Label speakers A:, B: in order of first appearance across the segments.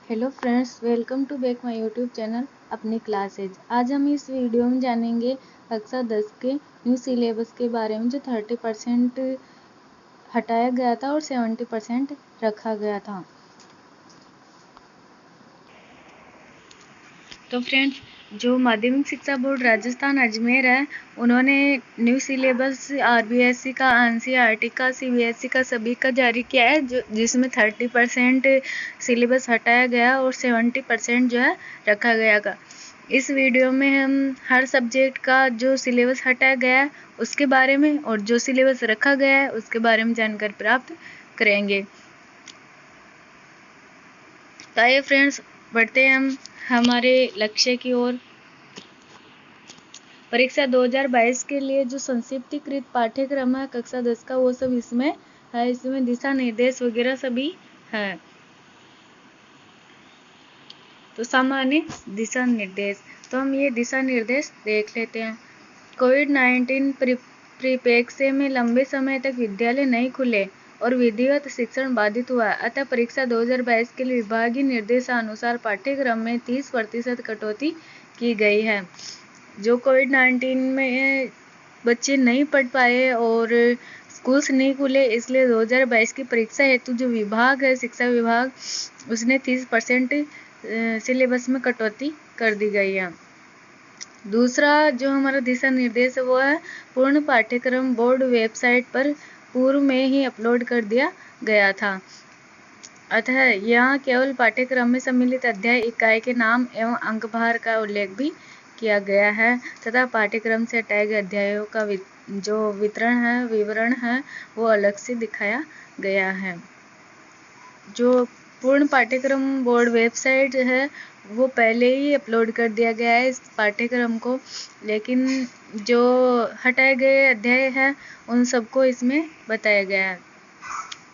A: Hello friends, welcome to back my YouTube channel अपनी क्लासेज। आज हम इस वीडियो में जानेंगे कक्षा 10 के न्यू सिलेबस के बारे में, जो 30% हटाया गया था और 70% रखा गया था। तो फ्रेंड्स, जो माध्यमिक शिक्षा बोर्ड राजस्थान अजमेर है, उन्होंने न्यू सिलेबस आरबीएसई का, एनसीईआरटी का, सीबीएसई का सभी का जारी किया है, जिसमें 30% सिलेबस हटाया गया और 70% जो है रखा गया का। इस वीडियो में हम हर सब्जेक्ट का जो सिलेबस हटाया गया है उसके बारे में और जो सिलेबस रखा गया है उसके बारे में जानकारी प्राप्त करेंगे। तो आइए फ्रेंड्स, बढ़ते हैं हम हमारे लक्ष्य की ओर। परीक्षा 2022 के लिए जो संक्षिप्तीकृत पाठ्यक्रम है कक्षा 10 का, वो सब इसमें है। इसमें दिशा निर्देश वगैरह सभी है। तो सामान्य दिशा निर्देश, तो हम ये दिशा निर्देश देख लेते हैं। कोविड-19 परिप्रेक्ष्य में लंबे समय तक विद्यालय नहीं खुले और विधिवत शिक्षण बाधित हुआ, अतः परीक्षा 2022 के लिए विभागीय निर्देशानुसार पाठ्यक्रम में 30% कटौती की गई है। जो कोविड-19 में बच्चे नहीं पढ़ पाए और स्कूल्स नहीं खुले, इसलिए 2022 की परीक्षा हेतु जो विभाग है, शिक्षा विभाग, उसने 30% सिलेबस में कटौती कर दी गई है। दूसरा जो हमारा दिशा निर्देश है वो है पूर्ण पाठ्यक्रम बोर्ड वेबसाइट पर पूर्व में ही अपलोड कर दिया गया था, अतः यहाँ केवल पाठ्यक्रम में सम्मिलित अध्याय इकाई के नाम एवं अंकभार का उल्लेख भी किया गया है तथा पाठ्यक्रम से हटाए गए अध्यायों का जो विवरण है वो अलग से दिखाया गया है। जो पूर्ण पाठ्यक्रम बोर्ड वेबसाइट है वो पहले ही अपलोड कर दिया गया है इस पाठ्यक्रम को, लेकिन जो हटाए गए अध्याय है उन सबको इसमें बताया गया है।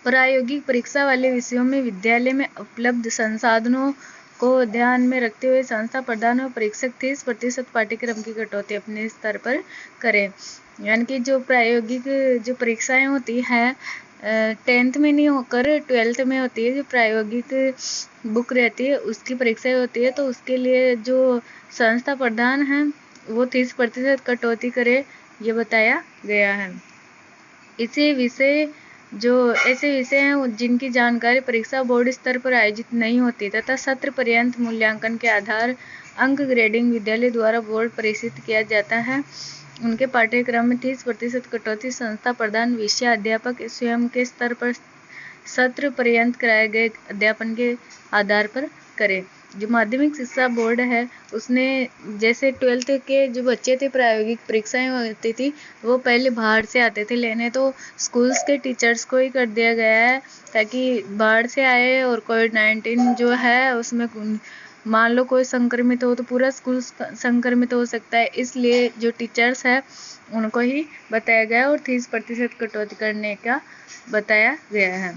A: प्रायोगिक परीक्षा वाले विषयों में विद्यालय में उपलब्ध संसाधनों को ध्यान में रखते हुए संस्था प्रधान और परीक्षक 30% पाठ्यक्रम की कटौती अपने स्तर पर करें। यानी कि जो प्रायोगिक जो परीक्षाएं होती हैं 10th में नहीं होकर 12th में होती है, जो प्रायोगिक बुक रहती है उसकी परीक्षाएं होती है, तो उसके लिए जो संस्था प्रधान है वो 30% कटौती करे, ये बताया गया है। ऐसे विषय हैं जिनकी जानकारी परीक्षा बोर्ड स्तर पर आयोजित नहीं होती तथा सत्र पर्यंत मूल्यांकन के आधार अंक ग्रेडिंग विद्यालय द्वारा बोर्ड प्रेषित किया जाता है, उनके पाठ्यक्रम में 30% कटौती संस्था प्रधान विषय अध्यापक स्वयं के स्तर पर सत्र पर्यंत कराए गए अध्यापन के आधार पर करें। जो माध्यमिक शिक्षा बोर्ड है उसने जैसे 12th के जो बच्चे थे प्रायोगिक परीक्षाएं होती थी वो पहले बाहर से आते थे लेने, तो स्कूल्स के टीचर्स को ही कर दिया गया है ताकि बाहर से आए और कोविड-19 जो है उसमें मान लो कोई संक्रमित हो तो पूरा स्कूल संक्रमित हो सकता है, इसलिए जो टीचर्स है उनको ही बताया गया और 30% कटौती करने का बताया गया है।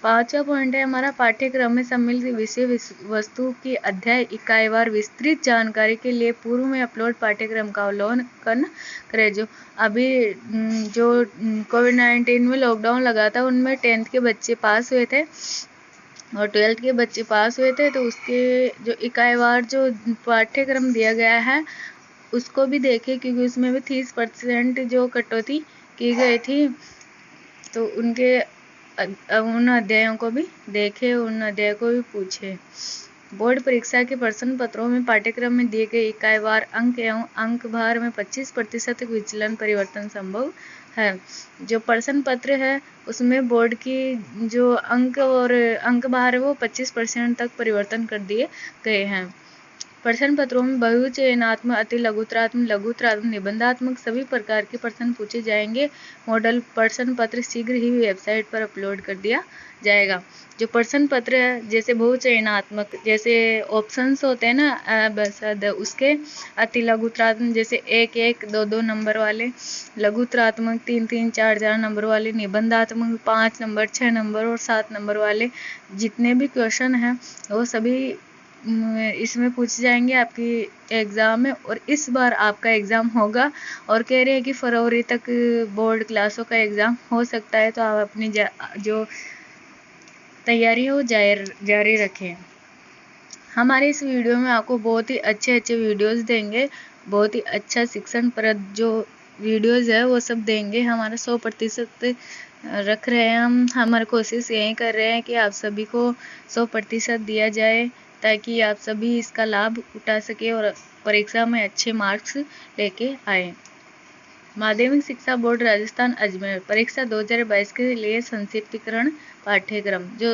A: 5वां पॉइंट है हमारा पाठ्यक्रम में सम्मिलित विषय वस्तु की अध्याय इकाईवार विस्तृत जानकारी के लिए पूर्व में अपलोड पाठ्यक्रम का अवलोकन करें। जो अभी जो कोविड-19 में लॉकडाउन लगा था उनमें 10th के बच्चे पास हुए थे और 12th के बच्चे पास हुए थे, तो उसके जो इकाईवार जो पाठ्यक्रम दिया गया है उसको भी देखे, क्योंकि उसमें भी 30% जो कटौती की गई थी, तो उनके उन अध्यायों को भी देखे, उन अध्यायों को भी पूछे। बोर्ड परीक्षा के प्रश्न पत्रों में पाठ्यक्रम में दिए गए इकाईवार अंक एवं अंक भार में 25% विचलन परिवर्तन संभव है। जो प्रश्न पत्र है उसमें बोर्ड की जो अंक और अंक भार है वो 25% तक परिवर्तन कर दिए गए हैं। प्रश्न पत्रों में बहुचयनात्मक, अति लघुत्रात्मक, लघुत्रात्मक, निबंधात्मक सभी प्रकार के प्रश्न पूछे जाएंगे। मॉडल प्रश्न पत्र शीघ्र ही वेबसाइट पर अपलोड कर दिया जाएगा। जो प्रश्न पत्र है जैसे बहुचयनात्मक, जैसे ऑप्शंस होते हैं ना बस उसके, अति लघुत्रात्मक जैसे 1-1, 2-2 नंबर वाले, लघुत्रात्मक 3-3, 4-4 नंबर वाले, निबंधात्मक 5 नंबर, 6 नंबर और 7 नंबर वाले जितने भी क्वेश्चन हैं वो सभी इसमें पूछे जाएंगे आपकी एग्ज़ाम में। और इस बार आपका एग्ज़ाम होगा और कह रहे हैं कि फरवरी तक बोर्ड क्लासों का एग्ज़ाम हो सकता है, तो आप अपनी जो तैयारी हो जारी रखें। हमारे इस वीडियो में आपको बहुत ही अच्छे अच्छे वीडियोस देंगे, बहुत ही अच्छा शिक्षणप्रद जो वीडियोस है वो सब देंगे। हमारा 100% रख रहे हैं हम। हमारी कोशिश यही कर रहे हैं कि आप सभी को 100% दिया जाए, ताकि आप सभी इसका लाभ उठा सके और परीक्षा में अच्छे मार्क्स लेके आए। माध्यमिक शिक्षा बोर्ड राजस्थान अजमेर परीक्षा 2022 के लिए संक्षिप्तीकरण पाठ्यक्रम। जो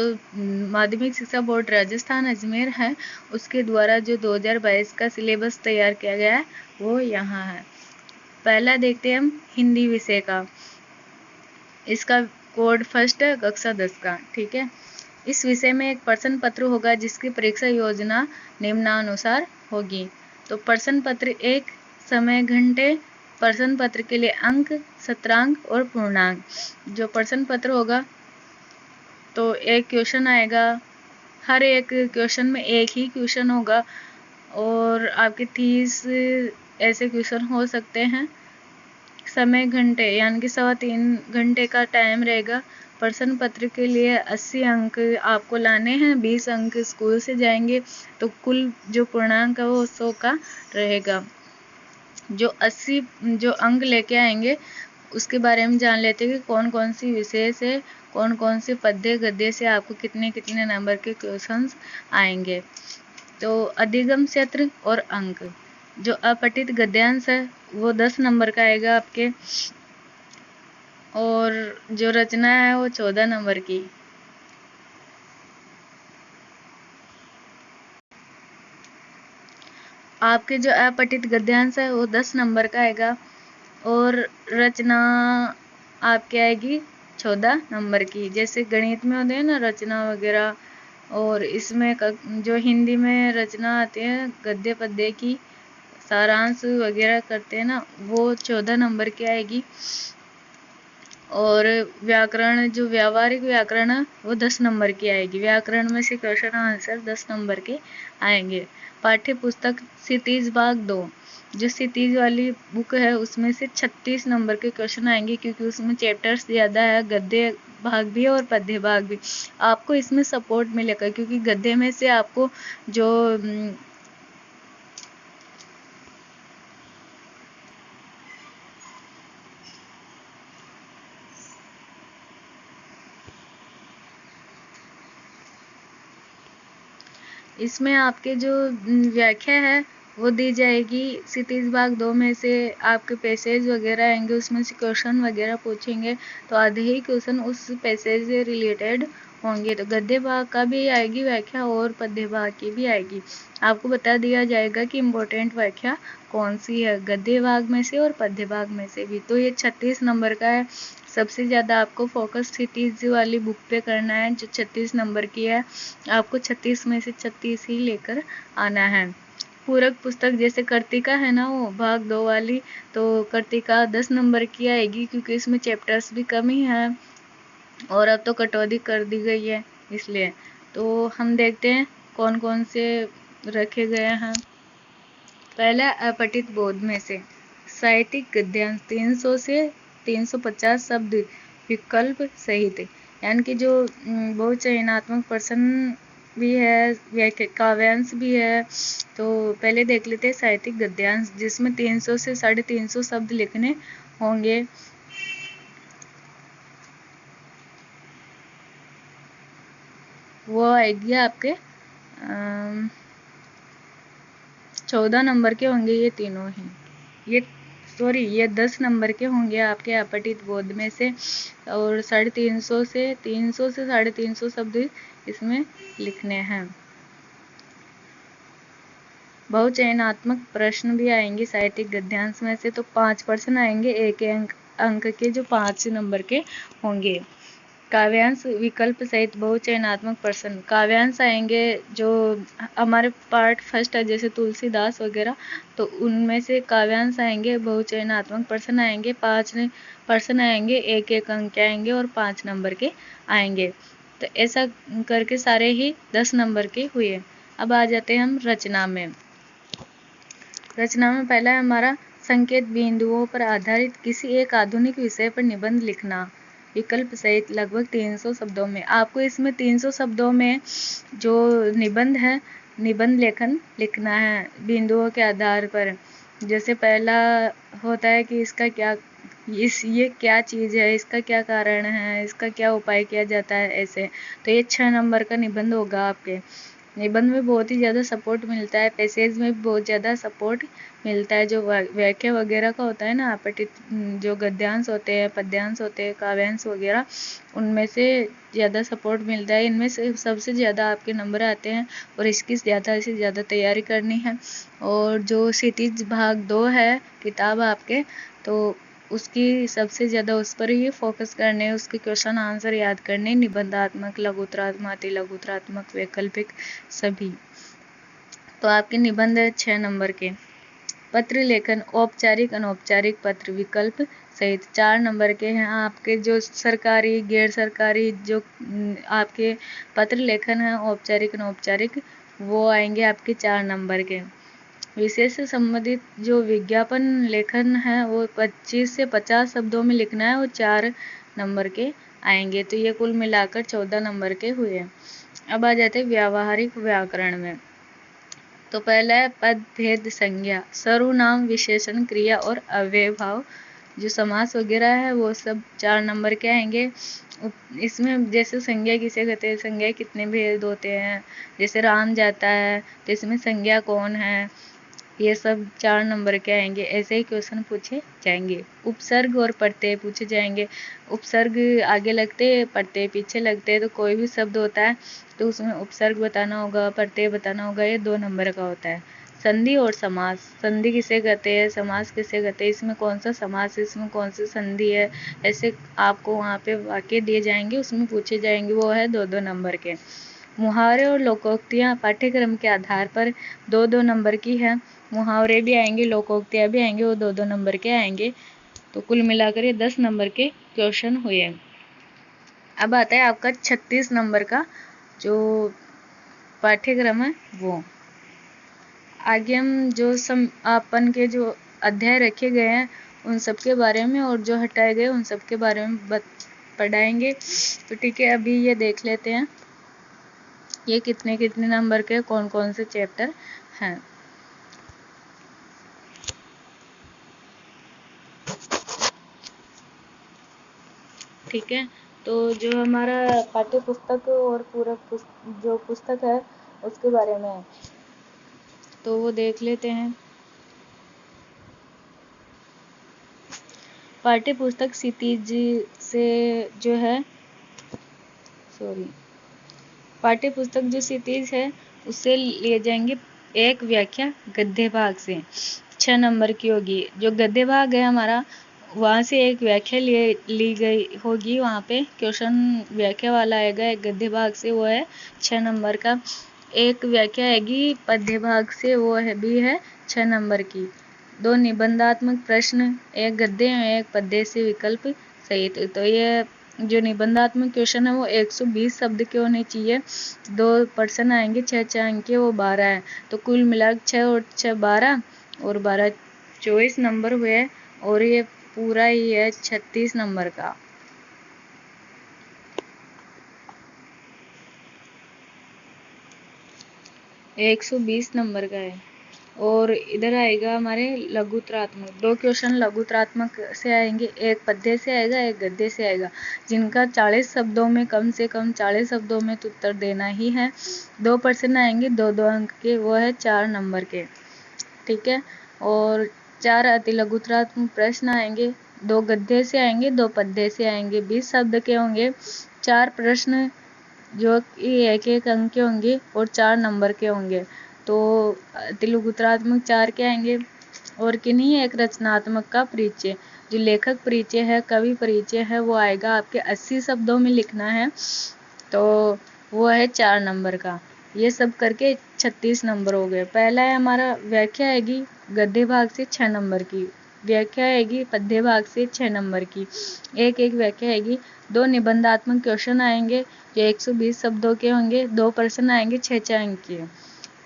A: माध्यमिक शिक्षा बोर्ड राजस्थान अजमेर है, उसके द्वारा जो 2022 का सिलेबस तैयार किया गया है वो यहाँ है। पहला देखते हैं हम हिंदी विषय का। इसका कोड फर्स्ट है, कक्षा 10 का, ठीक है। इस विषय में एक प्रश्न पत्र होगा जिसकी परीक्षा योजना निम्नानुसार होगी। तो प्रश्न पत्र 1, समय घंटे, प्रश्न पत्र के लिए अंक, शतरांक और पूर्णांक। जो प्रश्न पत्र होगा तो एक क्वेश्चन आएगा, हर एक क्वेश्चन में एक ही क्वेश्चन होगा और आपके 30 ऐसे क्वेश्चन हो सकते हैं। समय घंटे यानी कि 3.25 घंटे का टाइम रहेगा। प्रश्न पत्र के लिए 80 अंक आपको लाने हैं, 20 अंक स्कूल से जाएंगे, तो कुल जो पूर्णांक है वो 100 का रहेगा। जो 80 जो अंक लेके आएंगे उसके बारे में जान लेते हैं कि कौन कौन सी विषय से, कौन कौन से पद्य गद्य से आपको कितने कितने नंबर के क्वेश्चंस आएंगे। तो अधिगम क्षेत्र और अंक। जो अपठित गद्यांश है वो 10 नंबर का आएगा आपके, और जो रचना है वो 14 नंबर की। आपके जो अपठित गद्यांश है वो 10 नंबर का आएगा और रचना आपकी आएगी 14 नंबर की। जैसे गणित में होते हैं ना रचना वगैरह, और इसमें जो हिंदी में रचना आती है गद्य पद्य की, सारांश वगैरह करते हैं ना, वो 14 नंबर की आएगी। और व्याकरण, जो व्यावहारिक व्याकरण है वो 10 नंबर की आएगी। व्याकरण में से क्वेश्चन आंसर 10 नंबर के आएंगे। पाठ्य पुस्तक क्षितिज भाग 2, जो क्षितिज वाली बुक है उसमें से 36 नंबर के क्वेश्चन आएंगे, क्योंकि उसमें चैप्टर्स ज़्यादा है, गद्य भाग भी और पद्य भाग भी। आपको इसमें सपोर्ट मिलेगा, क्योंकि गद्य में से आपको जो इसमें आपके जो व्याख्या है वो दी जाएगी। क्षितिज भाग 2 में से आपके पैसेज वगैरह आएंगे, उसमें से क्वेश्चन वगैरह पूछेंगे, तो आधे ही क्वेश्चन उस पैसेज से रिलेटेड होंगे। तो गद्य भाग का भी आएगी व्याख्या और पद्य भाग की भी आएगी। आपको बता दिया जाएगा कि इम्पोर्टेंट व्याख्या कौन सी है गद्य भाग में से और पद्य भाग में से भी। तो ये 36 नंबर का है। सबसे ज़्यादा आपको फोकस क्षितिज वाली बुक पे करना है, जो 36 नंबर की है। आपको 36 में से 36 ही लेकर आना है। पूरक पुस्तक जैसे कर्तिका है ना, वो भाग 2 वाली, तो कर्तिका 10 नंबर की आएगी, क्योंकि इसमें चैप्टर्स भी कम ही हैं और अब तो कटौती कर दी गई है इसलिए। तो हम देखते हैं कौन कौन से रखे गए हैं। पहला अपठित बोध में से साहित्यिक गद्यांश 300 से 350 शब्द विकल्प सहित, यानी कि जो बहुचयनात्मक प्रश्न भी है, काव्यांश भी है। तो पहले देख लेते हैं साहित्यिक गद्यांश, जिसमें 300 से 350 शब्द लिखने होंगे। वो आएगी आपके 14 नंबर के होंगे ये तीनों ही। ये 10 नंबर के होंगे आपके अपठित बोध में से, और 350 से 350 शब्द इसमें लिखने हैं। बहुचयनात्मक प्रश्न भी आएंगे साहित्यिक गद्यांश में से, तो 5 प्रश्न आएंगे, एक अंक के, जो 5 नंबर के होंगे। काव्यांश विकल्प सहित बहुचयनात्मक प्रश्न, काव्यांश आएंगे जो हमारे पार्ट फर्स्ट है, जैसे तुलसीदास वगैरह, तो उनमें से काव्यांश आएंगे, बहुचयनात्मक प्रश्न आएंगे, 5 प्रश्न आएंगे, एक अंक के आएंगे और 5 नंबर के आएंगे। तो ऐसा करके सारे ही 10 नंबर के हुए। अब आ जाते हैं हम रचना में। रचना में पहला है हमारा संकेत बिंदुओं पर आधारित किसी एक आधुनिक विषय पर निबंध लिखना, विकल्प सहित लगभग 300 शब्दों में। आपको इसमें 300 शब्दों में जो निबंध है निबंध लेखन लिखना है बिंदुओं के आधार पर। जैसे पहला होता है कि इसका क्या ये क्या चीज़ है, इसका क्या कारण है, इसका क्या उपाय किया जाता है, ऐसे। तो ये 6 नंबर का निबंध होगा आपके। निबंध में बहुत ही ज़्यादा सपोर्ट मिलता है, पैसेज में भी बहुत ज़्यादा सपोर्ट मिलता है। जो वाक्य वगैरह का होता है ना, जो गद्यांश होते हैं, पद्यांश होते हैं, काव्यांश वगैरह, उनमें से ज़्यादा सपोर्ट मिलता है। इनमें से सबसे ज़्यादा आपके नंबर आते हैं और इसकी ज़्यादा से ज़्यादा तैयारी करनी है। और जो क्षितिज भाग 2 है किताब आपके, तो उसकी सबसे ज़्यादा उस पर ही फोकस करने, उसके क्वेश्चन आंसर याद करने, निबंधात्मक, लघुत्रात्मक, अति लघुत्रात्मक, वैकल्पिक सभी। तो आपके निबंध है 6 नंबर के। पत्र लेखन औपचारिक, अनौपचारिक पत्र विकल्प सहित 4 नंबर के हैं आपके। जो सरकारी, गैर सरकारी जो आपके पत्र लेखन है औपचारिक, अनौपचारिक, वो आएंगे आपके 4 नंबर के। विषय से संबंधित जो विज्ञापन लेखन है वो 25 से 50 शब्दों में लिखना है, वो 4 नंबर के आएंगे। तो ये कुल मिलाकर 14 नंबर के हुए। अब आ जाते हैं व्यावहारिक व्याकरण में। तो पहला है पद, भेद, संज्ञा, सर्वनाम, विशेषण, क्रिया और अव्ययभाव। जो समास वगैरह है वो सब 4 नंबर के आएंगे। इसमें जैसे संज्ञा किसे कहते हैं, संज्ञा कितने भेद होते हैं, जैसे राम जाता है तो इसमें संज्ञा कौन है, ये सब 4 नंबर के आएंगे। ऐसे ही क्वेश्चन पूछे जाएंगे। उपसर्ग और प्रत्यय पूछे जाएंगे। उपसर्ग आगे लगते, प्रत्यय पीछे लगते, तो कोई भी शब्द होता है तो उसमें उपसर्ग बताना होगा, प्रत्यय बताना होगा। ये 2 नंबर का होता है। संधि और समास, संधि किसे कहते हैं, समास किसे कहते हैं, इसमें कौन सा समास है, इसमें कौन सी संधि है, ऐसे आपको वहाँ पे वाक्य दिए जाएंगे, उसमें पूछे जाएंगे। वो है 2-2 नंबर के। मुहावरे और लोकोक्तियाँ पाठ्यक्रम के आधार पर 2-2 नंबर की है। मुहावरे भी आएंगे, लोकोक्तियाँ भी आएंगे, वो 2-2 नंबर के आएंगे। तो कुल मिलाकर ये 10 नंबर के क्वेश्चन हुए। अब आता है आपका 36 नंबर का जो पाठ्यक्रम है वो। आगे हम जो अपन के जो अध्याय रखे गए हैं उन सब के बारे में, और जो हटाए गए उन सब के बारे में पढ़ाएंगे। तो ठीक है, अभी ये देख लेते हैं ये कितने कितने नंबर के, कौन कौन से चैप्टर हैं। ठीक है, तो जो हमारा पाठ्य पुस्तक और पूरा जो पुस्तक है उसके बारे में है, तो वो देख लेते हैं। पाठ्य पुस्तक क्षितिज से जो है, पाठ्य पुस्तक जो क्षितिज है उससे लिए जाएंगे एक व्याख्या गद्य भाग से, 6 नंबर की होगी। जो गद्य भाग है हमारा, वहाँ से एक व्याख्या ली गई होगी, वहाँ पे क्वेश्चन व्याख्या वाला आएगा एक गद्य भाग से, वो है 6 नंबर का। एक व्याख्या आएगी पद्य भाग से, वो भी है 6 नंबर की। 2 निबंधात्मक प्रश्न, एक गद्य एक पद्य से विकल्प सहित। तो ये जो निबंधात्मक क्वेश्चन है वो 120 शब्द के होने चाहिए। 2 पर्सन आएंगे, 6 अंक के, वो 12 है। तो कुल मिला 6 और 6 12 और 12 24 नंबर हुए। और ये पूरा ही है 36 नंबर का। ये 120 नंबर का है। और इधर आएगा हमारे लघुत्रात्मक, 2 क्वेश्चन लघुत्रात्मक से आएंगे, एक पद्य से आएगा, एक गद्य से आएगा, जिनका 40 शब्दों में, कम से कम 40 शब्दों में तो उत्तर देना ही है। 2 पर्सन आएंगे 2-2 अंक के, वो है 4 नंबर के। ठीक है, और 4 अति लघुत्रात्मक प्रश्न आएंगे, 2 गद्य से आएंगे, 2 पद्य से आएंगे, 20 शब्द के होंगे। 4 प्रश्न जो कि 1-1 अंक के होंगे और 4 नंबर के होंगे। तो अति लघुत्रात्मक 4 के आएंगे। और किन्हीं एक रचनात्मक का परिचय, जो लेखक परिचय है, कवि परिचय है, वो आएगा आपके 80 शब्दों में लिखना है, तो वो है 4 नंबर का। ये सब करके 36 नंबर हो गए। पहला है हमारा व्याख्या आएगी गद्य भाग से 6 नंबर की, व्याख्या आएगी पद्य भाग से 6 नंबर की, एक एक व्याख्या आएगी। 2 निबंधात्मक क्वेश्चन आएंगे जो 120 शब्दों के होंगे, 2 पर्सन आएंगे 6 अंक के।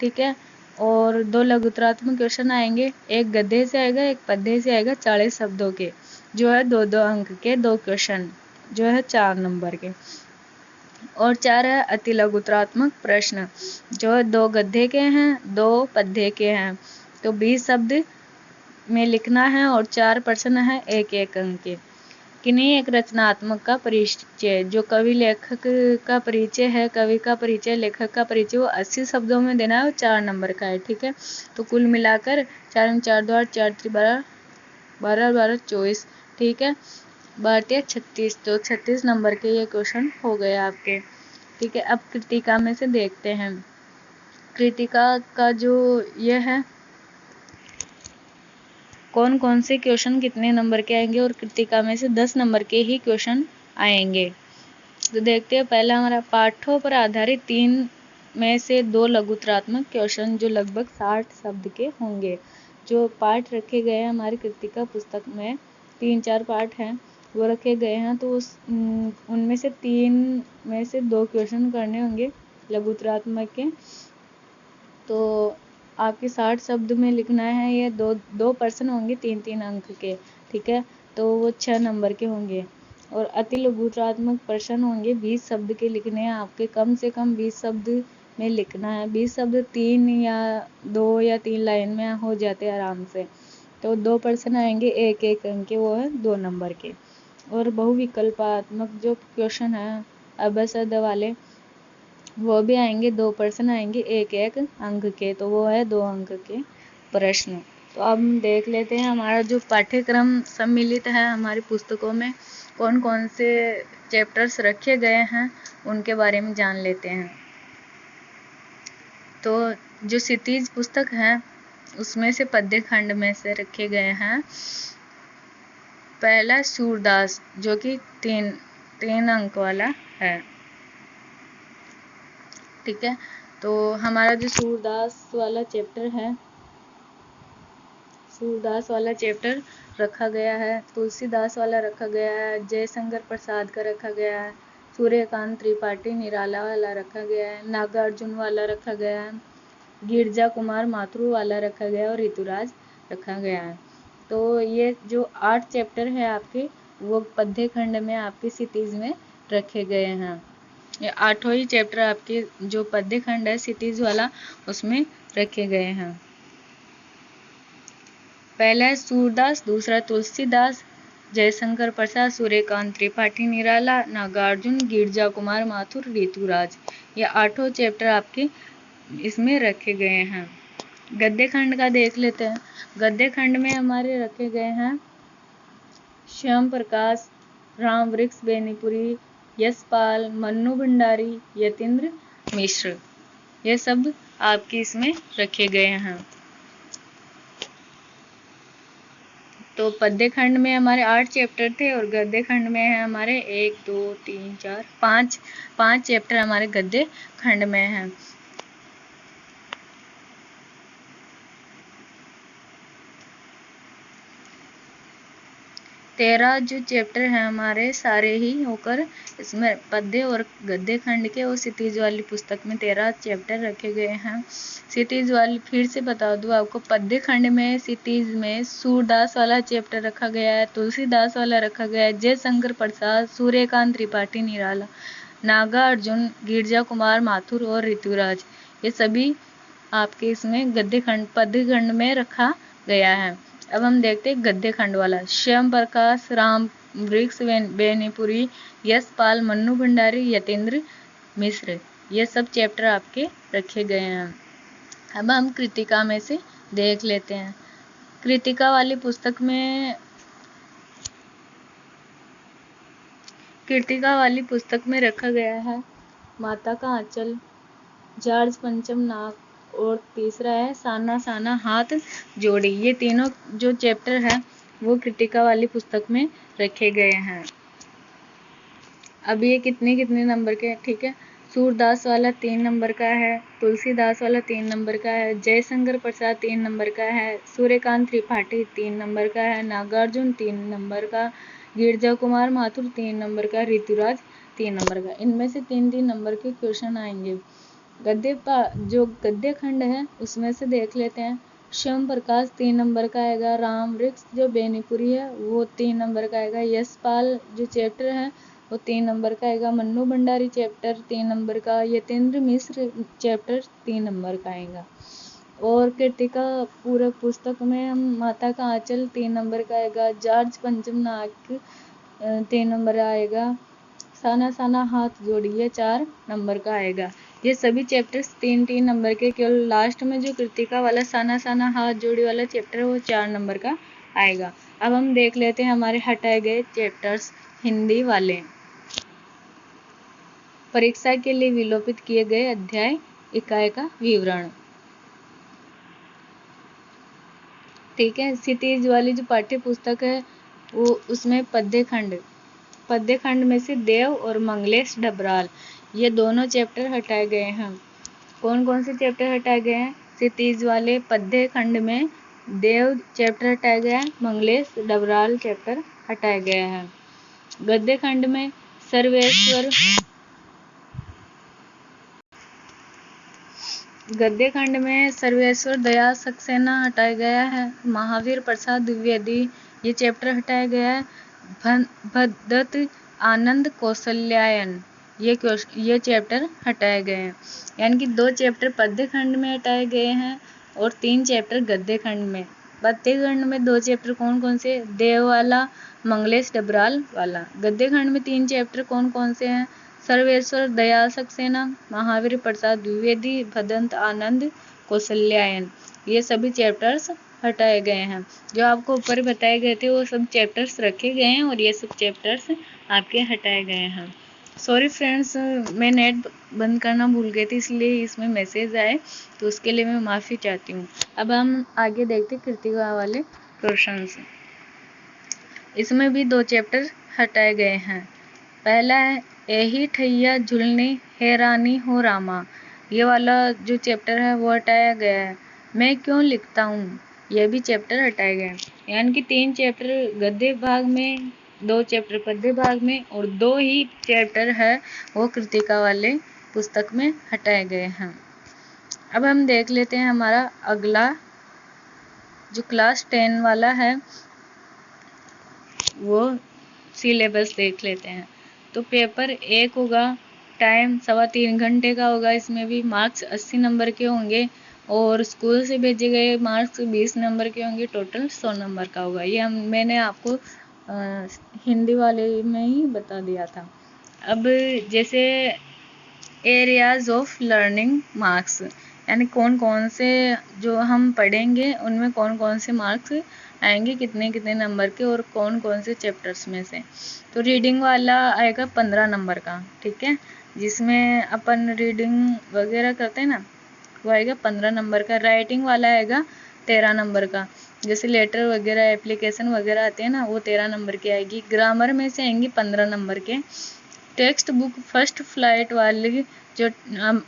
A: ठीक है, और 2 लघुत्रात्मक क्वेश्चन आएंगे, एक गद्य से आएगा, एक पद्य से आएगा, 40 शब्दों के, जो है 2-2 अंक के 2 क्वेश्चन, जो है 4 नंबर के। और 4 है अति लघुत्रात्मक प्रश्न, जो 2 गद्य के हैं 2 पद्य के हैं। तो 20 शब्द में लिखना है और 4 प्रश्न है 1-1 अंक के। किन्हीं एक रचनात्मक का परिचय, जो कवि लेखक का परिचय है, कवि का परिचय, लेखक का परिचय, वो 80 शब्दों में देना है और 4 नंबर का है। ठीक है, तो कुल मिलाकर 4 4 2 8 4 3 12 12 12 24। ठीक है, 12 36, तो 36 नंबर के ये क्वेश्चन हो गए आपके। ठीक है, अब कृतिका में से देखते हैं। कृतिका का जो ये है कौन कौन से क्वेश्चन कितने नंबर के आएंगे, और कृतिका में से 10 नंबर के ही क्वेश्चन आएंगे। तो देखते हैं, पहला हमारा पाठों पर आधारित 3 में से 2 लघुत्रात्मक क्वेश्चन, जो लगभग 60 शब्द के होंगे। जो पाठ रखे गए हैं हमारी कृतिका पुस्तक में, 3-4 पाठ हैं वो रखे गए हैं, तो उनमें से 3 में से 2 क्वेश्चन करने होंगे लघुत्रात्मक के। तो आपके 60 शब्द में लिखना है, ये 2 प्रश्न होंगे 3-3 अंक के। ठीक है, तो वो 6 नंबर के होंगे। और अति लघुत्रात्मक प्रश्न होंगे 20 शब्द के लिखने हैं आपके, कम से कम 20 शब्द में लिखना है। 20 शब्द 3 या 2 या 3 लाइन में हो जाते हैं आराम से। तो 2 प्रश्न आएंगे 1-1 अंक के, वो है 2 नंबर के। और बहुविकल्पात्मक जो क्वेश्चन है अबसद वाले, वो भी आएंगे, 2 प्रश्न आएंगे 1-1 अंक के, तो वो है 2 अंक के प्रश्न। तो अब हम देख लेते हैं हमारा जो पाठ्यक्रम सम्मिलित है हमारी पुस्तकों में कौन कौन से चैप्टर्स रखे गए हैं, उनके बारे में जान लेते हैं। तो जो क्षितिज पुस्तक है उसमें से पद्य खंड में से रखे गए हैं। पहला सूरदास, जो कि 3 अंक वाला है। ठीक है, तो हमारा जो सूरदास वाला चैप्टर है, सूरदास वाला चैप्टर रखा गया है, तुलसीदास वाला रखा गया है, जयशंकर प्रसाद का रखा गया है, सूर्यकांत त्रिपाठी निराला वाला रखा गया है, नागार्जुन वाला रखा गया है, गिरजा कुमार माथुर वाला रखा गया है, और ऋतुराज रखा गया है। तो ये जो 8 चैप्टर है आपके, वो पद्य खंड में आपके क्षितिज में रखे गए हैं। ये 8 ही चैप्टर आपके जो पद्य खंड है क्षितिज वाला, उसमें रखे गए हैं। पहला है सूरदास, दूसरा तुलसीदास, जयशंकर प्रसाद, सूर्यकांत त्रिपाठी निराला, नागार्जुन, गिरजा कुमार माथुर, ऋतुराज, ये 8 चैप्टर आपके इसमें रखे गए हैं। गद्य खंड का देख लेते हैं। गद्य खंड में हमारे रखे गए हैं श्याम प्रकाश, राम वृक्ष बेनीपुरी, यशपाल, मन्नू भंडारी, यतीन्द्र मिश्र, ये सब आपके इसमें रखे गए हैं। तो पद्य खंड में हमारे 8 चैप्टर थे और गद्य खंड में है हमारे 1 2 3 4 5 चैप्टर हमारे गद्य खंड में हैं। तेरह जो चैप्टर हैं हमारे सारे ही होकर इसमें पद्य और गद्य खंड के और क्षितिज वाली पुस्तक में 13 चैप्टर रखे गए हैं। क्षितिज वाली फिर से बता दूं आपको, पद्य खंड में क्षितिज में सूरदास वाला चैप्टर रखा गया है, तुलसीदास वाला रखा गया है, जयशंकर प्रसाद, सूर्यकांत त्रिपाठी निराला, नागार्जुन, गिरजा कुमार माथुर और ऋतुराज, ये सभी आपके इसमें गद्य खंड पद्य खंड में रखा गया है। अब हम देखते हैं गद्य खंड वाला। श्याम प्रकाश, राम वृक्ष बेनीपुरी, यशपाल, मन्नू भंडारी, यतीन्द्र मिश्र, ये सब चैप्टर आपके रखे गए हैं। अब हम कृतिका में से देख लेते हैं। कृतिका वाली पुस्तक में रखा गया है माता का आंचल, जार्ज पंचम नाग, और तीसरा है साना साना हाथ जोड़ी। ये तीनों जो चैप्टर है वो कृतिका वाली पुस्तक में रखे गए हैं। अब ये कितने नंबर के, ठीक है, सूरदास वाला 3 नंबर का है, तुलसीदास वाला 3 नंबर का है, जयशंकर प्रसाद 3 नंबर का है, सूर्यकांत त्रिपाठी 3 नंबर का है, नागार्जुन 3 नंबर का, गिरजा कुमार माथुर 3 नंबर का, ऋतुराज 3 नंबर का। इनमें से 3-3 नंबर के क्वेश्चन आएंगे। जो गद्य खंड है उसमें से देख लेते हैं। श्याम प्रकाश 3 नंबर का आएगा, राम वृक्ष जो बेनीपुरी है वो 3 नंबर का आएगा, यशपाल जो चैप्टर है वो 3 नंबर का आएगा। मन्नू भंडारी चैप्टर 3 नंबर का। यतेंद्र मिश्र चैप्टर 3 नंबर का आएगा। और कृतिका पूरे पुस्तक में हम माता का आंचल 3 नंबर का आएगा। जॉर्ज पंचम नाक 3 नंबर आएगा। साना साना हाथ जोड़िए 4 नंबर का आएगा। ये सभी चैप्टर्स 3-3 नंबर के, केवल लास्ट में जो कृतिका वाला साना साना हाथ जोड़ी वाला चैप्टर है वो 4 नंबर का आएगा। अब हम देख लेते हैं हमारे हटाए गए चैप्टर्स हिंदी वाले। परीक्षा के लिए विलोपित किए गए अध्याय इकाई का विवरण। ठीक है, क्षितिज वाली जो पाठ्य पुस्तक है वो उसमें पद्य खंड में से देव और मंगलेश डबराल ये दोनों चैप्टर हटाए गए हैं। कौन कौन से चैप्टर हटाए गए हैं? क्षितिज वाले पद्य खंड में देव चैप्टर हटाया गया है, मंगलेश डबराल चैप्टर हटाया गया है। गद्य खंड में सर्वेश्वर दया सक्सेना हटाया गया है। महावीर प्रसाद द्विवेदी ये चैप्टर हटाया गया है। भद्दत आनंद कौशल्यायन ये चैप्टर हटाए गए हैं। यानी कि 2 चैप्टर पद्य खंड में हटाए गए हैं और 3 चैप्टर गद्य खंड में। पद्य खंड में 2 चैप्टर कौन कौन से? देव वाला, मंगलेश डबराल वाला। गद्य खंड में 3 चैप्टर कौन कौन से हैं? सर्वेश्वर दयाल सक्सेना, महावीर प्रसाद द्विवेदी, भदंत आनंद कौशल्यायन ये सभी चैप्टर्स हटाए गए हैं। जो आपको ऊपर बताए गए थे वो सब चैप्टर्स रखे गए हैं और ये सब चैप्टर्स आपके हटाए गए हैं। सॉरी फ्रेंड्स, मैं नेट बंद करना भूल गई थी इसलिए इसमें मैसेज आए, तो उसके लिए मैं माफ़ी चाहती हूँ। अब हम आगे देखते कृतिका वाले क्वेश्चंस। इसमें भी 2 चैप्टर हटाए गए हैं। पहला है एही ठैया झुलने हैरानी हो रामा, ये वाला जो चैप्टर है वो हटाया गया है। मैं क्यों लिखता हूँ, यह भी चैप्टर हटाए गए। यानी कि 3 चैप्टर गद्य भाग में, 2 चैप्टर पद्य भाग में और 2 ही चैप्टर है वो कृतिका वाले पुस्तक में हटाए गए हैं। अब हम देख लेते हैं हमारा अगला जो क्लास 10 वाला है वो सिलेबस देख लेते हैं। तो पेपर 1 होगा, टाइम 3.25 घंटे का होगा। इसमें भी मार्क्स 80 नंबर के होंगे और स्कूल से भेजे गए मार्क्स 20 नंबर के होंगे। टोटल 100 नंबर का होगा। ये मैंने आपको हिंदी वाले में ही बता दिया था। अब जैसे एरियाज ऑफ लर्निंग मार्क्स, यानी कौन कौन से जो हम पढ़ेंगे उनमें कौन कौन से मार्क्स आएंगे, कितने कितने नंबर के और कौन कौन से चैप्टर्स में से। तो रीडिंग वाला आएगा 15 नंबर का, ठीक है, जिसमें अपन रीडिंग वगैरह करते हैं ना, वो आएगा 15 नंबर का। राइटिंग वाला आएगा 13 नंबर का, जैसे लेटर वगैरह एप्लीकेशन वगैरह आते हैं ना, वो 13 नंबर की आएगी। ग्रामर में से आएंगी 15 नंबर के। टेक्स्ट बुक फर्स्ट फ्लाइट वाली जो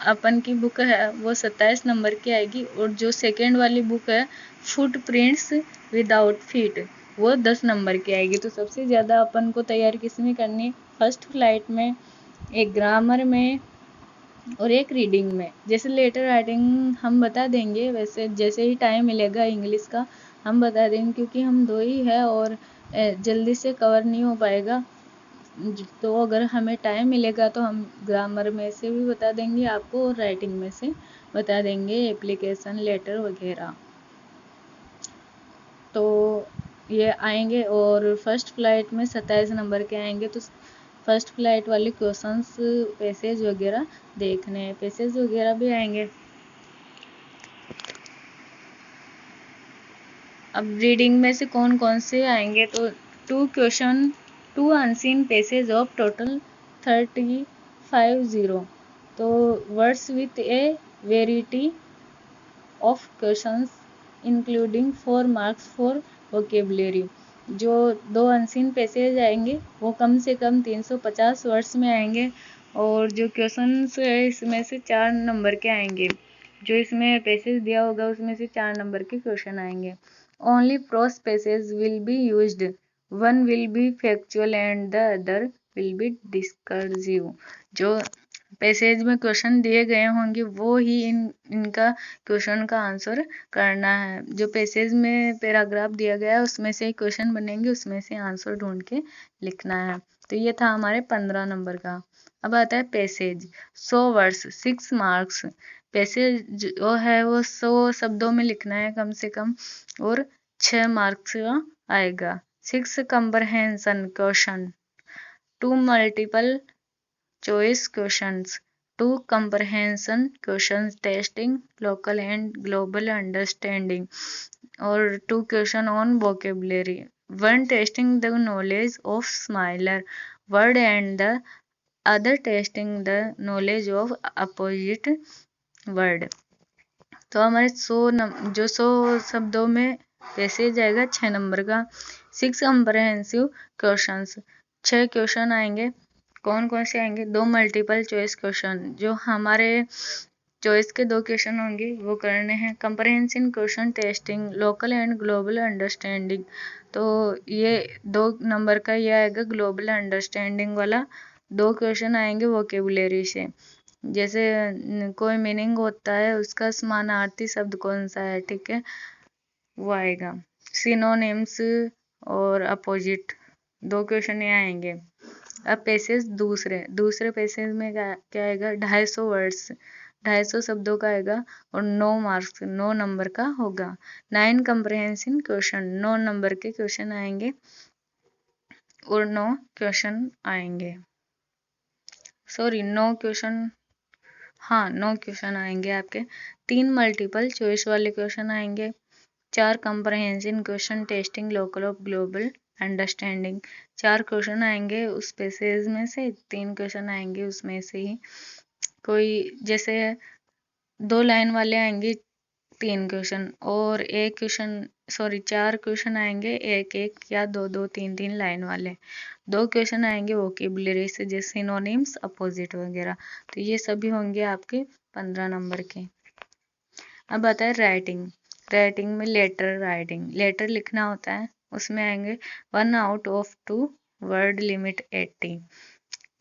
A: अपन की बुक है वो 27 नंबर की आएगी और जो सेकेंड वाली बुक है फुट प्रिंट्स विदाउट फीट वो 10 नंबर की आएगी। तो सबसे ज़्यादा अपन को तैयारी किसमें करनी है? फर्स्ट फ्लाइट में, एक ग्रामर में और एक रीडिंग में। जैसे लेटर राइटिंग हम बता देंगे, वैसे जैसे ही टाइम मिलेगा इंग्लिश का हम बता देंगे, क्योंकि हम 2 ही है और जल्दी से कवर नहीं हो पाएगा। तो अगर हमें टाइम मिलेगा तो हम ग्रामर में से भी बता देंगे आपको और राइटिंग में से बता देंगे, एप्लीकेशन लेटर वगैरह। तो ये आएंगे और फर्स्ट फ्लाइट में 27 नंबर के आएंगे। तो फर्स्ट फ्लाइट वाले क्वेश्चंस पैसेज वगैरह देखने हैं, पैसेज वगैरह भी आएंगे। अब रीडिंग में से कौन कौन से आएंगे? तो 2 अनसीन पैसेज ऑफ टोटल 350। तो words with A verity of questions including 4 marks for vocabulary. जो 2 अनसीन पैसेज आएंगे वो कम से कम 350 वर्ड्स में आएंगे और जो क्वेश्चंस है इसमें से 4 नंबर के आएंगे। जो इसमें पैसेज दिया होगा उसमें से 4 नंबर के क्वेश्चन आएंगे। Only pros passage will be used, one will be factual and the other will be discursive. जो पैसेज में क्वेश्चन दिए गए होंगे वो ही इनका क्वेश्चन का आंसर करना है। जो पैसेज में पैराग्राफ दिया गया है उसमें से क्वेश्चन बनेंगे, उसमें से आंसर ढूंढ के लिखना है। तो ये था हमारे 15 नंबर का। अब आता है पैसेज 100 वर्ड्स 6 मार्क्स। पैसेज जो है वो 100 शब्दों में लिखना है कम से कम और 6 मार्क्स का आएगा। 6 comprehension question, 2 multiple choice questions, 2 comprehension questions testing local and global understanding, or 2 question on vocabulary, 1 testing the knowledge of similar word and the other testing the knowledge of opposite word। तो हमारे 100 शब्दों में वैसे जाएगा 6 number का। 6 comprehensive questions, 6 question आएंगे। कौन कौन से आएंगे? 2 मल्टीपल चॉइस क्वेश्चन, जो हमारे चॉइस के 2 क्वेश्चन होंगे वो करने हैं। Comprehensive question testing local and global understanding, तो ये 2 नंबर का ये आएगा ग्लोबल अंडरस्टैंडिंग वाला। 2 क्वेश्चन आएंगे वोकेबुलरी से, जैसे कोई मीनिंग होता है उसका समानार्थी शब्द कौन सा है, ठीक है, वो आएगा। सिनोनिम्स और अपोजिट 2 क्वेश्चन ये आएंगे। अब पैसेज दूसरे पैसेज में क्या आएगा? 250 वर्ड्स, 250 शब्दों का आएगा और 9 मार्क्स 9 नंबर का होगा। 9 कंप्रहेंसिव क्वेश्चन, 9 नंबर के क्वेश्चन आएंगे और 9 क्वेश्चन आएंगे। सॉरी 9 क्वेश्चन, हाँ 9 क्वेश्चन आएंगे आपके। 3 मल्टीपल चॉइस वाले क्वेश्चन आएंगे, 4 comprehensive question testing local of global understanding, 4 question आएंगे उस पैसेज में से, 3 क्वेश्चन आएंगे उसमें से ही। कोई जैसे 2 लाइन वाले आएंगे 3 क्वेश्चन, और 4 क्वेश्चन आएंगे 1 या 2 3 लाइन वाले। 2 क्वेश्चन आएंगे वोकेबुलरी से, जैसे सिनोनिम्स अपोजिट वगैरह। तो ये सभी होंगे आपके 15 नंबर के। अब आता है राइटिंग में लेटर राइटिंग, लेटर लिखना होता है, उसमें आएंगे 1 आउट ऑफ 2 वर्ड लिमिट 80,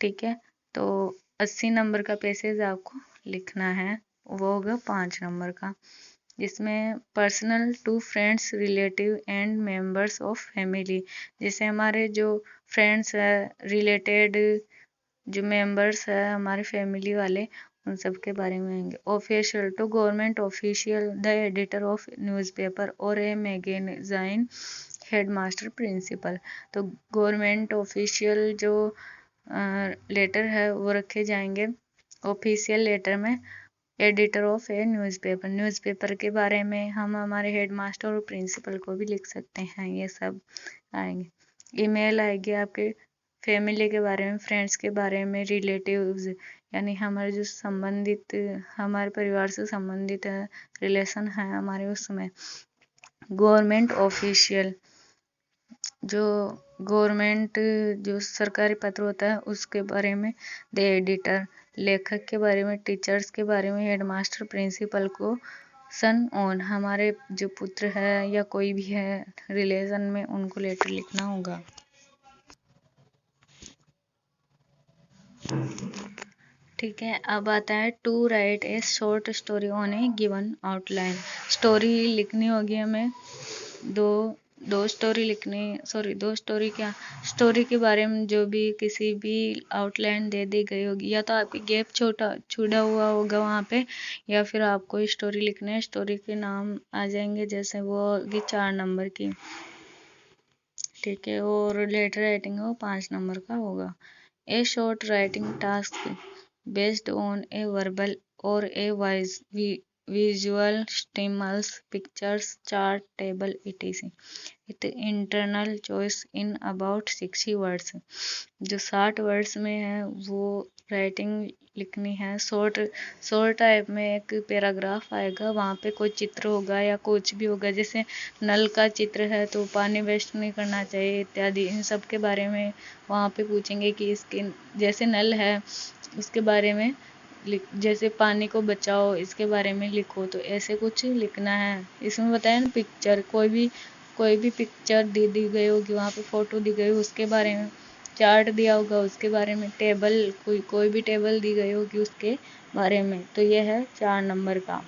A: ठीक है। तो 80 नंबर का पैसेज आपको लिखना है, वो होगा 5 नंबर का, जिसमें personal to friends relative and members of family, जैसे हमारे जो फ्रेंड्स है, रिलेटेड जो मेंबर्स है हमारे फैमिली वाले, उन सब के बारे में आएंगे। Official to government official, the editor of newspaper और ए मैगजीन, हेडमास्टर प्रिंसिपल। तो गवर्नमेंट ऑफिशियल जो लेटर है वो रखे जाएंगे ऑफिशियल लेटर में। Editor of a newspaper, newspaper के बारे में हम हमारे हेडमास्टर और प्रिंसिपल को भी लिख सकते हैं, ये सब आएंगे। ईमेल आएगी आपके फैमिली के बारे में, फ्रेंड्स के बारे में, रिलेटिव्स यानी हमारे जो संबंधित, हमारे परिवार से संबंधित है, रिलेशन है हमारे, उसमें। गवर्नमेंट ऑफिशियल, जो गवर्नमेंट जो सरकारी पत्र होता है उसके बारे में। द एडिटर, लेखक के बारे में, टीचर्स के बारे में, हेडमास्टर प्रिंसिपल को सन ऑन, हमारे जो पुत्र है या कोई भी है रिलेशन में, उनको लेटर लिखना होगा। ठीक है। अब आता है to write a short story on a given outline, story लिखनी होगी हमें, दो स्टोरी स्टोरी के बारे में जो भी किसी भी आउटलाइन दे दी गई होगी, या तो आपकी गैप छूटा हुआ होगा वहाँ पे, या फिर आपको स्टोरी लिखना है, स्टोरी के नाम आ जाएंगे, जैसे वो होगी 4 नंबर की, ठीक है। और लेटर राइटिंग वो 5 नंबर का होगा। ए short writing task based on a verbal और ए visual stimulus, pictures, chart, table, etc. With internal choice in about 60 words. जो 60 वर्ड्स में है वो राइटिंग लिखनी है। शॉर्ट टाइप में एक पैराग्राफ आएगा, वहाँ पे कोई चित्र होगा या कुछ भी होगा, जैसे नल का चित्र है तो पानी वेस्ट नहीं करना चाहिए इत्यादि, इन सब के बारे में वहाँ पे पूछेंगे कि इसके जैसे नल है उसके बारे में जैसे पानी को बचाओ इसके बारे में लिखो, तो ऐसे कुछ लिखना है। इसमें बताया ना पिक्चर, कोई भी पिक्चर दी गई होगी, वहाँ पे फोटो दी गई उसके बारे में चार्ट दिया होगा उसके बारे में, टेबल कोई भी टेबल दी गई होगी उसके बारे में। तो ये है 4 नंबर का।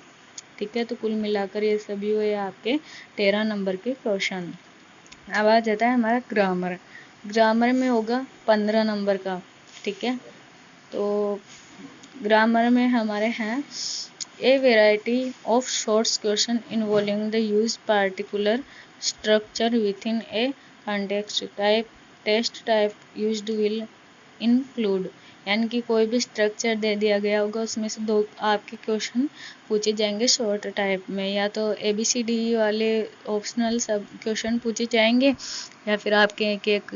A: ठीक है, तो कुल मिलाकर ये सभी हुए आपके 13 नंबर के क्वेश्चन। अब आ जाता है हमारा ग्रामर। ग्रामर में होगा 15 नंबर का। ठीक है, तो ग्रामर में हमारे हैं a variety of shorts question involving the use particular structure with in a context type test type used will include, यानी कि कोई भी स्ट्रक्चर दे दिया गया होगा, उसमें से 2 आपके क्वेश्चन पूछे जाएंगे शॉर्ट टाइप में, या तो ABCD वाले ऑप्शनल सब क्वेश्चन पूछे जाएंगे, या फिर आपके एक एक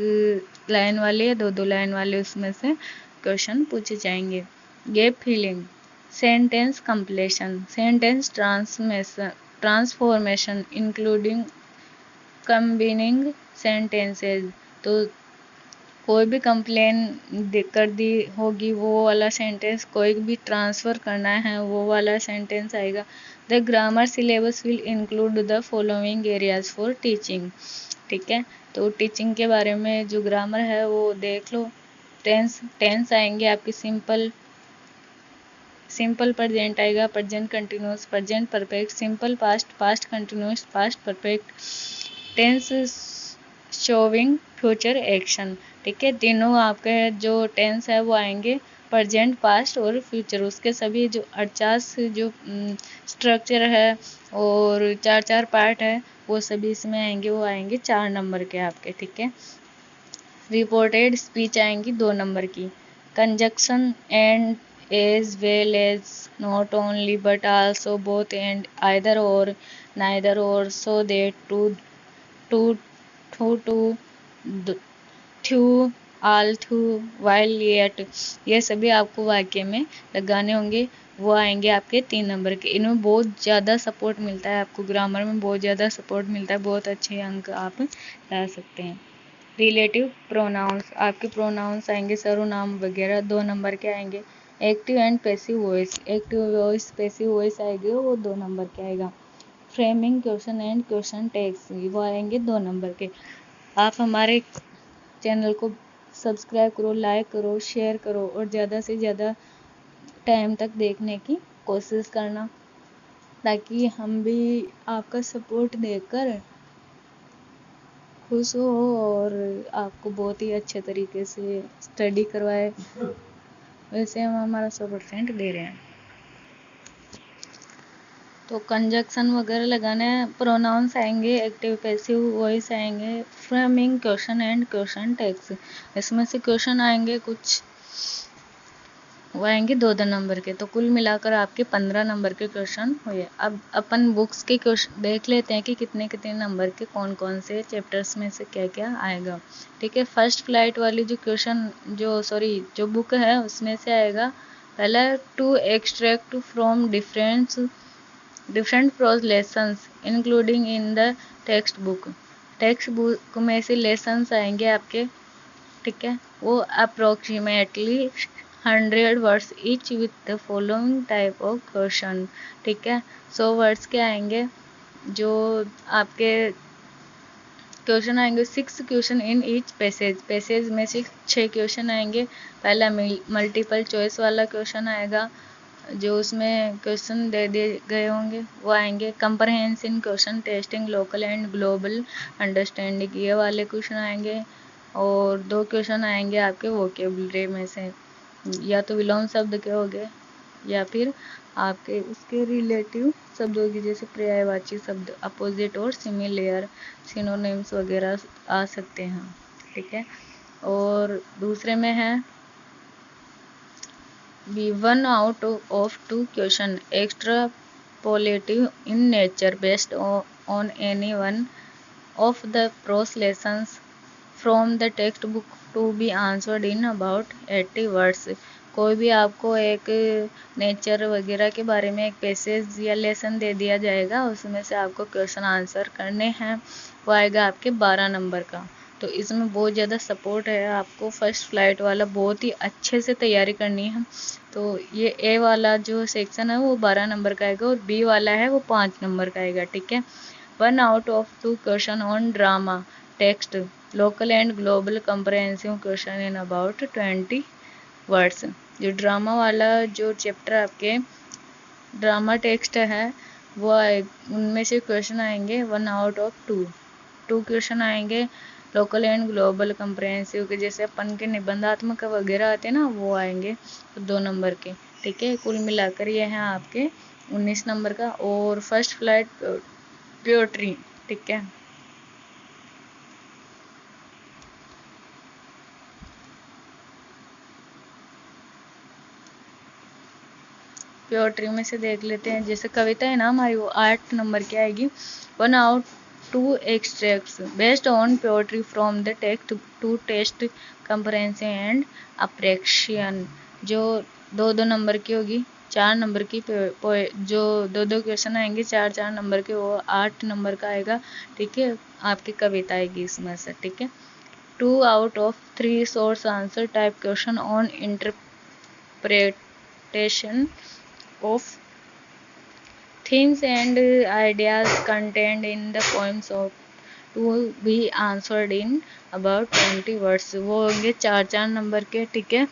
A: लाइन वाले या 2 लाइन वाले उसमें से क्वेश्चन पूछे जाएंगे। Gap filling, sentence completion, sentence transformation including combining sentences, तो कोई भी कंप्लेन कर दी होगी वो वाला सेंटेंस, कोई भी ट्रांसफ़र करना है वो वाला सेंटेंस आएगा। The grammar syllabus will include the following areas for teaching. ठीक है, तो टीचिंग के बारे में जो ग्रामर है वो देख लो। टेंस आएंगे आपके सिंपल प्रेजेंट आएगा, present continuous, present perfect, simple past, past continuous, past perfect, tense showing future action. ठीक है, तीनों आपके जो टेंस है वो आएंगे, प्रेजेंट, पास्ट और फ्यूचर। उसके सभी जो 48 जो स्ट्रक्चर है और 4 पार्ट है वो सभी इसमें आएंगे, वो आएंगे 4 नंबर के आपके। ठीक है, रिपोर्टेड स्पीच आएंगी 2 नंबर की। Conjunction and as well as not only but also both and either और नाइदर और so that to through all through while yet, ये सभी आपको वाक्य में लगाने होंगे, वो आएंगे आपके 3 नंबर के। इनमें बहुत ज़्यादा सपोर्ट मिलता है आपको, ग्रामर में बहुत ज़्यादा सपोर्ट मिलता है, बहुत अच्छे अंक आप ला सकते हैं। रिलेटिव प्रोनाउंस, आपके प्रोनाउंस आएंगे सर्वनाम वगैरह 2 नंबर के आएंगे। Active and passive voice, active voice passive voice आएगी वो 2 नंबर के आएगा। Framing question and question tags, वो आएंगे 2 नंबर के। आप हमारे चैनल को सब्सक्राइब करो, लाइक करो, शेयर करो और ज़्यादा से ज़्यादा टाइम तक देखने की कोशिश करना, ताकि हम भी आपका सपोर्ट देकर खुश हो और आपको बहुत ही अच्छे तरीके से स्टडी करवाए। वैसे हम हमारा 100% दे रहे हैं। तो कंजक्शन वगैरह लगाना है, प्रोनाउंस आएंगे, एक्टिव पैसिव वॉइस आएंगे, framing question and question tags, इसमें से क्वेश्चन आएंगे कुछ वो आएंगे 2 नंबर के। तो कुल मिलाकर आपके 15 नंबर के क्वेश्चन हुए। अब अपन बुक्स के क्वेश्चन देख लेते हैं कि कितने कितने नंबर के कौन कौन से चैप्टर्स में से क्या क्या आएगा। ठीक है, फर्स्ट फ्लाइट वाली जो क्वेश्चन जो बुक है उसमें से आएगा पहला, to extract from different prose lessons including in the text book में से लेसन्स आएंगे आपके। ठीक है, वो approximately 100 words each with the following type of question. ठीक है, 100 वर्ड्स के आएंगे, जो आपके क्वेश्चन आएंगे 6 क्वेश्चन इन ईच पैसेज में से 6 क्वेश्चन आएंगे। पहला मल्टीपल चॉइस वाला क्वेश्चन आएगा, जो उसमें क्वेश्चन दे दिए गए होंगे वो आएंगे। Comprehensive question testing local and global understanding, ये वाले क्वेश्चन आएंगे। और 2 क्वेश्चन आएंगे आपके वोकेबलरी में से, या तो विलोम शब्द के हो गए या फिर आपके उसके रिलेटिव शब्दों की, जैसे पर्यायवाची शब्द, अपोजिट और सिमिलर, सिनोनिम्स वगैरह आ सकते हैं। ठीक है, और दूसरे में है B 1 out of 2 question extrapolative in nature based on any one of the prose lessons from the text book to be answered in about 80 words. कोई भी आपको एक नेचर वगैरह के बारे में एक पैसेज या लेसन दे दिया जाएगा, उसमें से आपको क्वेश्चन आंसर करने हैं, वो आएगा आपके 12 नंबर का। तो इसमें बहुत ज़्यादा सपोर्ट है आपको। फर्स्ट फ्लाइट वाला बहुत ही अच्छे से तैयारी करनी है। तो ये ए वाला जो सेक्शन है वो 12 नंबर का आएगा और बी वाला है वो 5 नंबर का आएगा। ठीक है, 1 out of 2 question on drama text local and global comprehensive question in about 20 words. जो ड्रामा वाला जो चैप्टर आपके ड्रामा टेक्स्ट है वो उनमें से क्वेश्चन आएंगे 1 आउट ऑफ 2 क्वेश्चन आएंगे लोकल एंड ग्लोबल कंप्रहेंसिव के, जैसे अपन के निबंधात्मक वगैरह आते हैं ना, वो आएंगे 2 नंबर के। ठीक है, कुल मिलाकर ये हैं आपके 19 नंबर का। और फर्स्ट फ्लाइट पोएट्री, ठीक है, पोएट्री में से देख लेते हैं। जैसे कविता है ना हमारी, वो 8 नंबर की आएगी। 1 out 2 extracts based on poetry from the text to test comprehensive and appreciation, जो 2 नंबर की होगी। 4 नंबर की जो 2 क्वेश्चन आएंगे 4 नंबर के, वो 8 नंबर का आएगा। ठीक है, आपकी कविता आएगी इसमें से। ठीक है, 2 out of 3 source answer type question on interpretation of themes and ideas contained in the poems of to be answered in about 20 words, वो होंगे 4 नंबर के। ठीक है,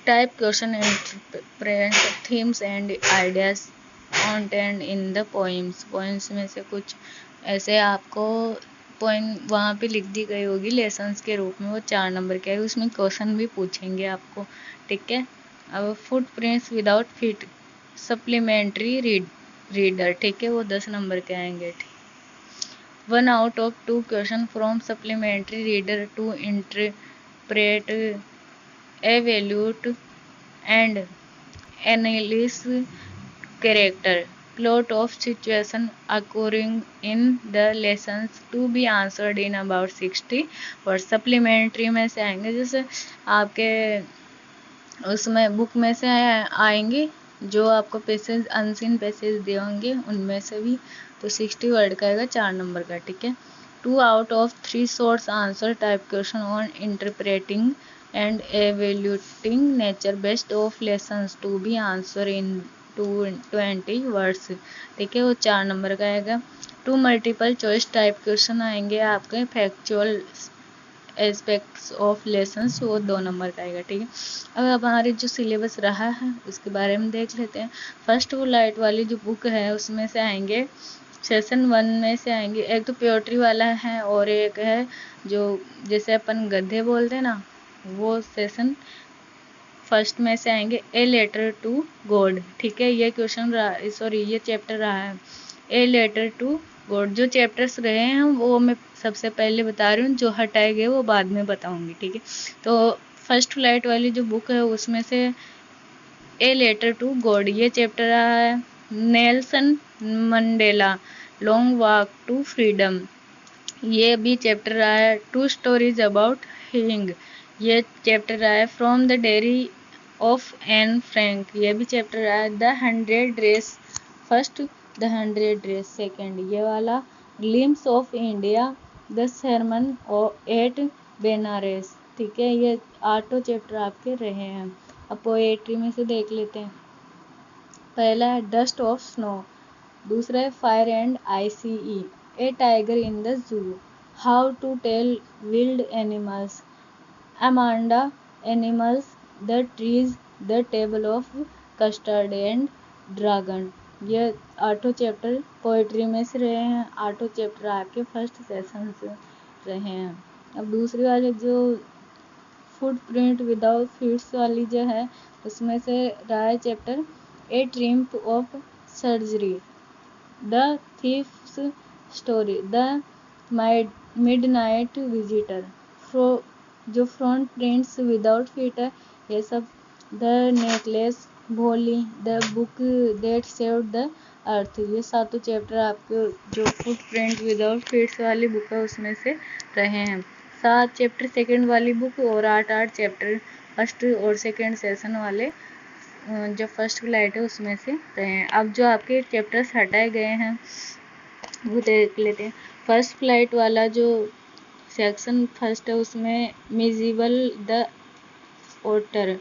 A: type question interpret themes and ideas contained in the poems में से कुछ ऐसे आपको पॉइंट वहाँ पे लिख दी गई होगी लेसन्स के रूप में, वो 4 नंबर के है, उसमें क्वेश्चन भी पूछेंगे आपको। ठीक है, अब footprints without feet supplementary reader, ठीक है, वो 10 नंबर के आएंगे। 1 out of 2 question from supplementary reader to interpret evaluate and analyse character plot of situation occurring in the lessons to be answered in about 60 और सप्लीमेंट्री में से आएंगे, जैसे आपके उसमें बुक में से आएंगे जो आपको पैसेज अनसीन पैसेज दिए होंगे उनमें से भी, तो 60 वर्ड का आएगा 4 नंबर का। ठीक है, 2 out of 3 source answer type question on interpreting and evaluating nature best of lessons to be answer in 20 words. ठीक है, वो 4 नंबर का आएगा। 2 मल्टीपल चॉइस टाइप क्वेश्चन आएंगे आपके फैक्चुअल एस्पेक्ट्स ऑफ लेसन्स, वो 2 नंबर का आएगा। ठीक है, अब हमारे जो सिलेबस रहा है उसके बारे में देख लेते हैं। फर्स्ट वो लाइट वाली जो बुक है उसमें से आएंगे सेशन 1 में से आएंगे, एक तो पोएट्री वाला है और एक है जो जैसे अपन गद्य बोलते हैं ना, वो सेशन फर्स्ट में से आएंगे ए लेटर टू गॉड। ठीक है, ये क्वेश्चन रहा, सॉरी ये चैप्टर रहा है ए लेटर टू गॉड। जो चैप्टर्स रहे हैं वो मैं सबसे पहले बता रही हूँ, जो हटाए गए वो बाद में बताऊंगी। ठीक है, तो फर्स्ट फ्लाइट वाली जो बुक है उसमें से ए लेटर टू गॉड ये चैप्टर रहा है। Nelson Mandela long walk to freedom, ये भी चैप्टर रहा है। 2 स्टोरीज अबाउट हीइंग, ये चैप्टर रहा है। From the diary of Anne Frank, ये भी चैप्टर रहा है। The 100 days first, the 100 days second, ये वाला। Glimpses of India, the sermon at Benares. ठीक है, ये 8 चैप्टर आपके रहे हैं। अब पोएट्री में से देख लेते हैं। पहला है डस्ट ऑफ स्नो, दूसरा है fire and ice, a tiger in the zoo, how to tell wild animals, Amanda animals, the trees, the tale of custard and dragon. ये 8 चैप्टर पोएट्री में से रहे हैं। 8 चैप्टर आपके फर्स्ट सेशन से रहे हैं। अब दूसरी वाले जो फुटप्रिंट विदाउट फीट्स वाली जो है उसमें से रहा है chapter A triumph of surgery, the thieves story, the midnight visitor. जो फ्रंट प्रिंट्स विदाउट फीट है ये सब, द नेकलेस भोली, the book that saved the earth, ये 7 चैप्टर आपके जो फुटप्रिंट विदाउट फीट्स वाली बुक है उसमें से रहे हैं। 7 चैप्टर सेकंड वाली बुक और 8 चैप्टर फर्स्ट और सेकंड सेशन वाले जो फर्स्ट फ्लाइट है उसमें से रहे हैं। अब जो आपके चैप्टर्स हटाए गए हैं वो देख लेते हैं। फर्स्ट फ्लाइट वाला जो सेक्शन फर्स्ट है उसमें मिजिबल द ओटर,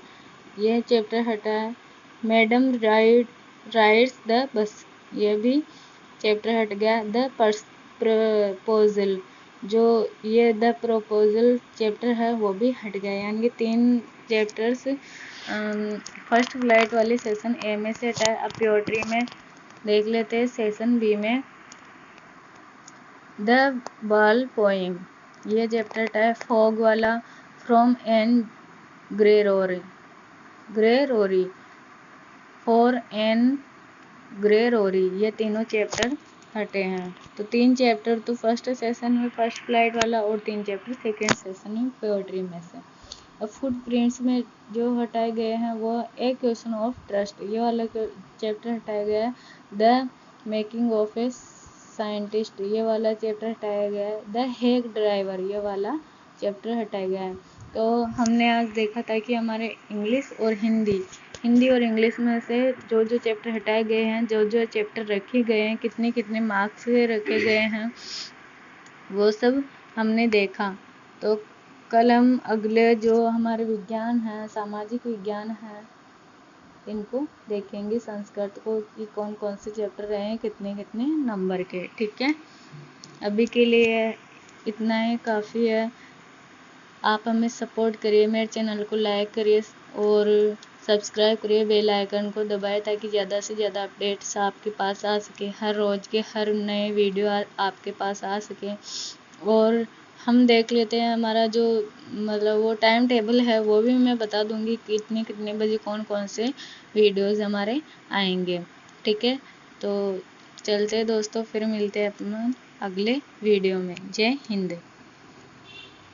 A: ये चैप्टर हटा है। मैडम राइड्स द बस, ये भी चैप्टर हट गया। द प्रपोजल, जो ये द प्रपोजल चैप्टर है वो भी हट गया, यानी कि 3 चैप्टर्स फर्स्ट फ्लाइट वाले सेशन ए में से हटा है। अब पोएट्री में देख लेते हैं सेशन बी में द बॉल पोएम, ये चैप्टर हटा है। फॉग वाला, फ्रॉम एन ग्रेरोरी, फॉर एन ग्रेरोरी, ये तीनों चैप्टर हटे हैं। तो 3 चैप्टर तो फर्स्ट सेशन में फर्स्ट फ्लाइट वाला और 3 चैप्टर सेकेंड सेशन में पोएट्री में से। अब फुटप्रिंट्स में जो हटाए गए हैं वो ए क्वेश्चन ऑफ ट्रस्ट, ये वाला चैप्टर हटाया गया है। The making of a scientist, ये वाला चैप्टर हटाया गया है। द हेग ड्राइवर, ये वाला चैप्टर हटाया गया है। तो हमने आज देखा था कि हमारे इंग्लिश और हिंदी और इंग्लिश में से जो जो चैप्टर हटाए गए हैं, जो जो चैप्टर रखे गए हैं, कितने कितने मार्क्स से रखे गए हैं, वो सब हमने देखा। तो कल हम अगले जो हमारे विज्ञान है, सामाजिक विज्ञान है, इनको देखेंगे संस्कृत को कि कौन कौन से चैप्टर रहे हैं, कितने कितने नंबर के। ठीक है, अभी के लिए इतना ही काफ़ी है। आप हमें सपोर्ट करिए, मेरे चैनल को लाइक करिए और सब्सक्राइब करिए, बेल आइकन को दबाएं ताकि ज़्यादा से ज़्यादा अपडेट्स आपके पास आ सके, हर रोज़ के हर नए वीडियो आपके पास आ सके। और हम देख लेते हैं हमारा जो मतलब वो टाइम टेबल है वो भी मैं बता दूंगी कितने कितने बजे कौन कौन से वीडियोज़ हमारे आएंगे। ठीक है, तो चलते दोस्तों, फिर मिलते हैं अपन अगले वीडियो में। जय हिंद।